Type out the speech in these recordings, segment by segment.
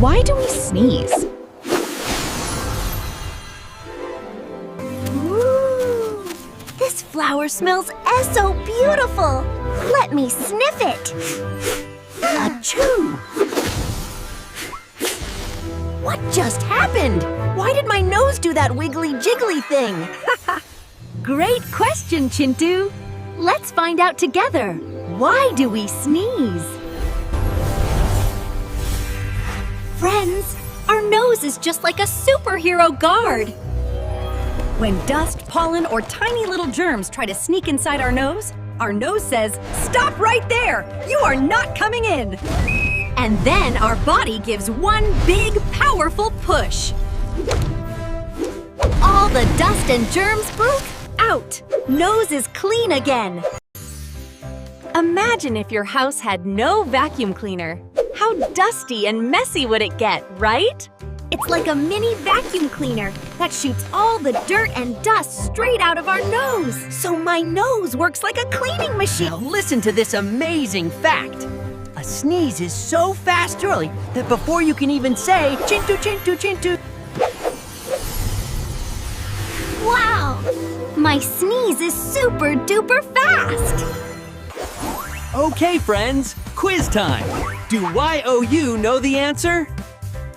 Why do we sneeze? Ooh, this flower smells so beautiful. Let me sniff it. Achoo! What just happened? Why did my nose do that wiggly jiggly thing? Great question, Chintu. Let's find out together. Why do we sneeze? Friends, our nose is just like a superhero guard. When dust, pollen, or tiny little germs try to sneak inside our nose says, "Stop right there! You are not coming in!" And then our body gives one big, powerful push. All the dust and germs poof, out! Nose is clean again. Imagine if your house had no vacuum cleaner. How dusty and messy would it get, right? It's like a mini vacuum cleaner that shoots all the dirt and dust straight out of our nose. So my nose works like a cleaning machine. Now listen to this amazing fact. A sneeze is so fast early that before you can even say, Chintu, Chintu, Chintu. Wow! My sneeze is super duper fast. Okay, friends, quiz time. Do YOU know the answer?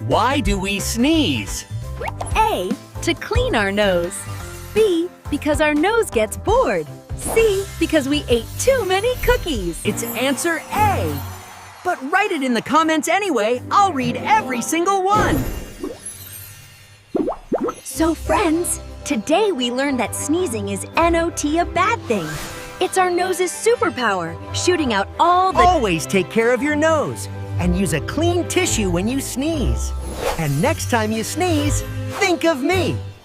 Why do we sneeze? A, to clean our nose. B, because our nose gets bored. C, because we ate too many cookies. It's answer A. But write it in the comments anyway. I'll read every single one. So friends, today we learned that sneezing is NOT a bad thing. It's our nose's superpower, shooting out all the— Always take care of your nose and use a clean tissue when you sneeze. And next time you sneeze, think of me.